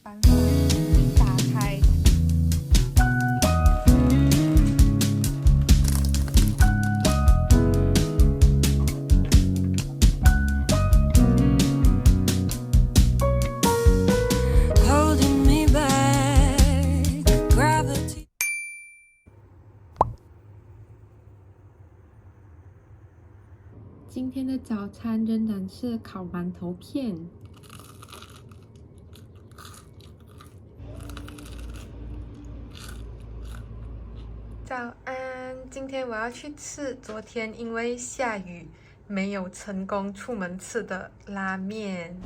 然后一打开，今天的早餐仍然是烤馒头片。早安，今天我要去吃昨天因为下雨没有成功出门吃的拉面。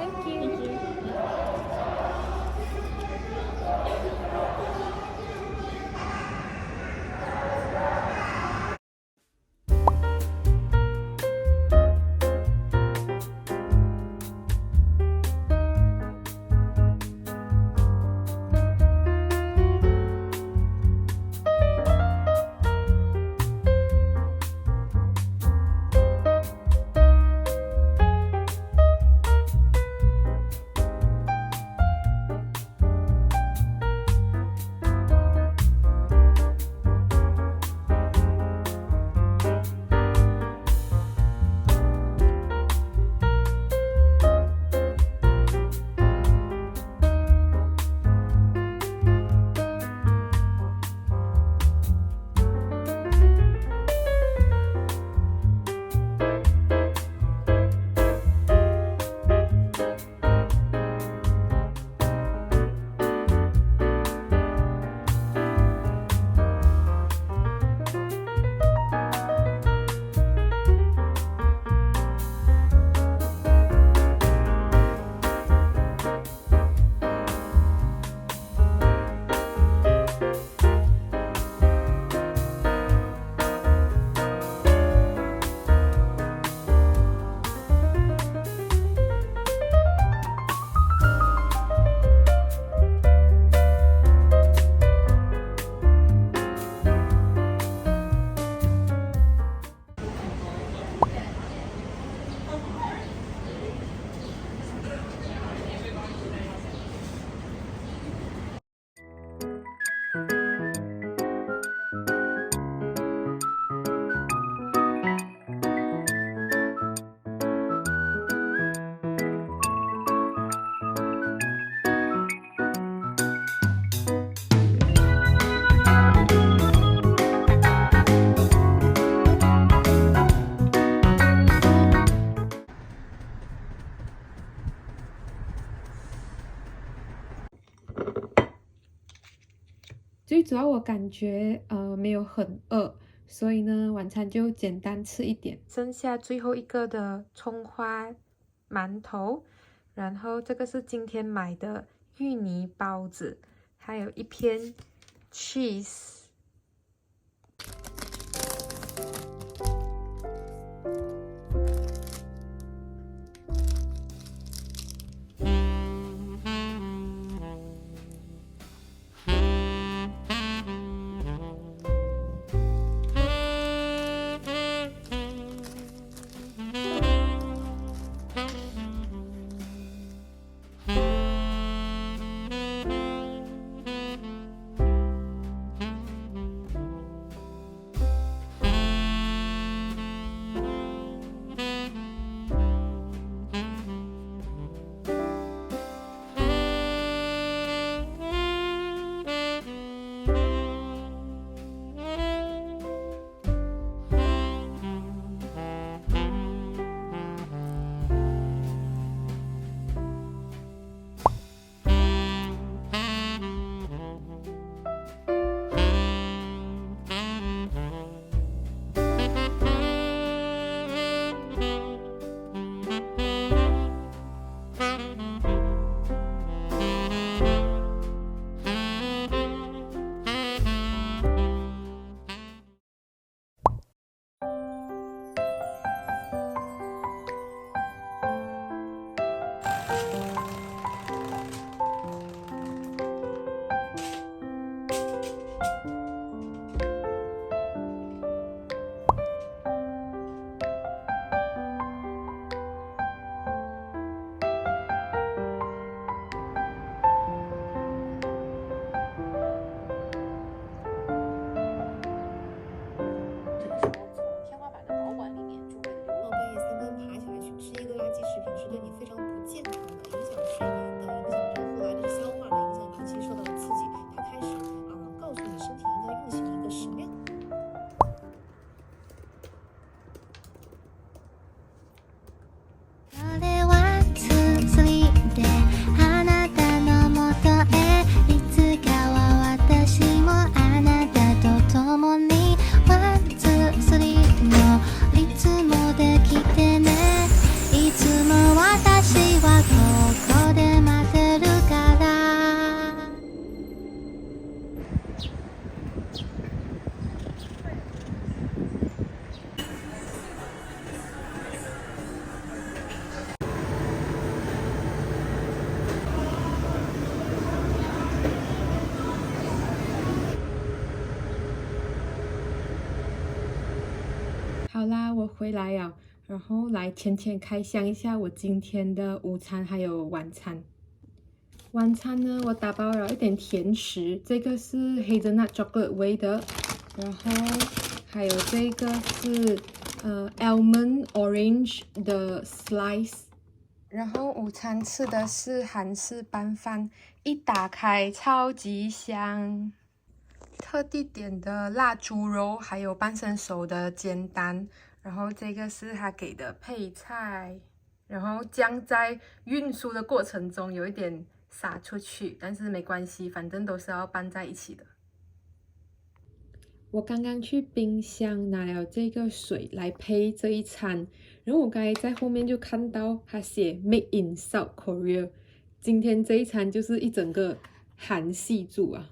Thank you. 最主要我感觉没有很饿，所以呢晚餐就简单吃一点。剩下最后一个的葱花馒头，然后这个是今天买的芋泥包子，还有一片 cheese。こで待ってるから好啦，我回来了，然后来浅浅开箱一下我今天的午餐还有晚餐。晚餐呢，我打包了一点甜食，这个是 hazelnut chocolate 味的，然后还有这个是almond orange 的 slice。然后午餐吃的是韩式拌饭，一打开超级香。特地点的辣猪肉，还有半生熟的煎蛋，然后这个是他给的配菜，然后酱在运输的过程中有一点洒出去，但是没关系，反正都是要拌在一起的。我刚刚去冰箱拿了这个水来配这一餐，然后我刚才在后面就看到他写 Made in South Korea， 今天这一餐就是一整个韩系煮啊。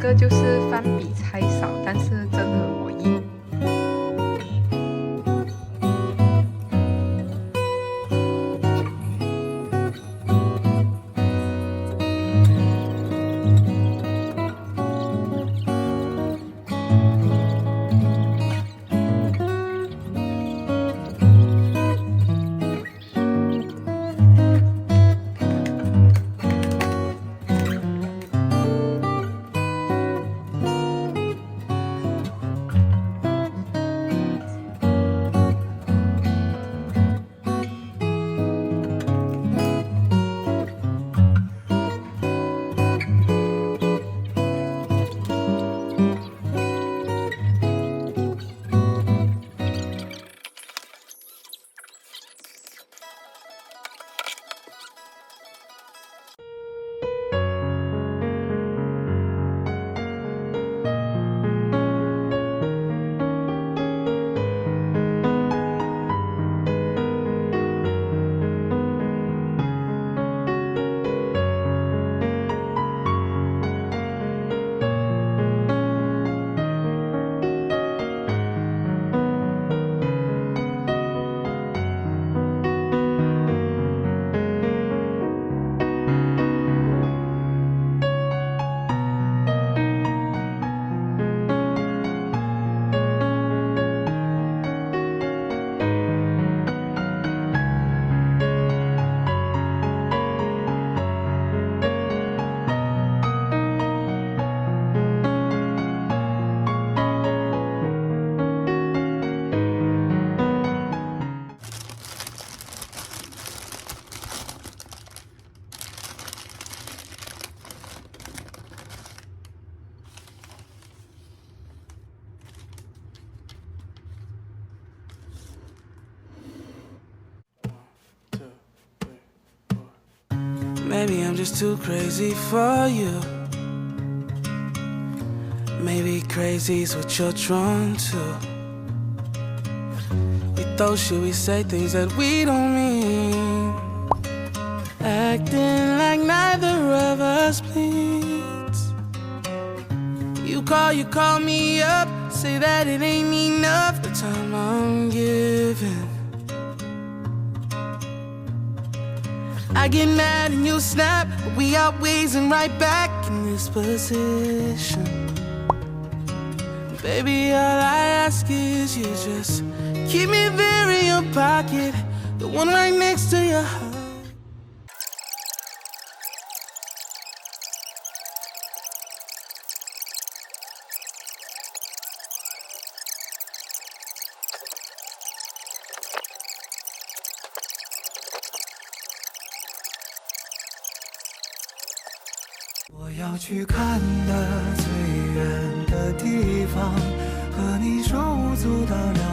这就是饭比菜少，但是真合我意。Maybe I'm just too crazy for you. Maybe crazy's what you're drawn to. We throw shit, we say things that we don't mean. Acting like neither of us bleeds. You call me up, say that it ain't enough the time I'm giving. I get mad and you snap, but we always and right back in this position. Baby, all I ask is you just keep me there in your pocket, the one right next to your heart. 要去看的最远的地方，和你手舞足蹈聊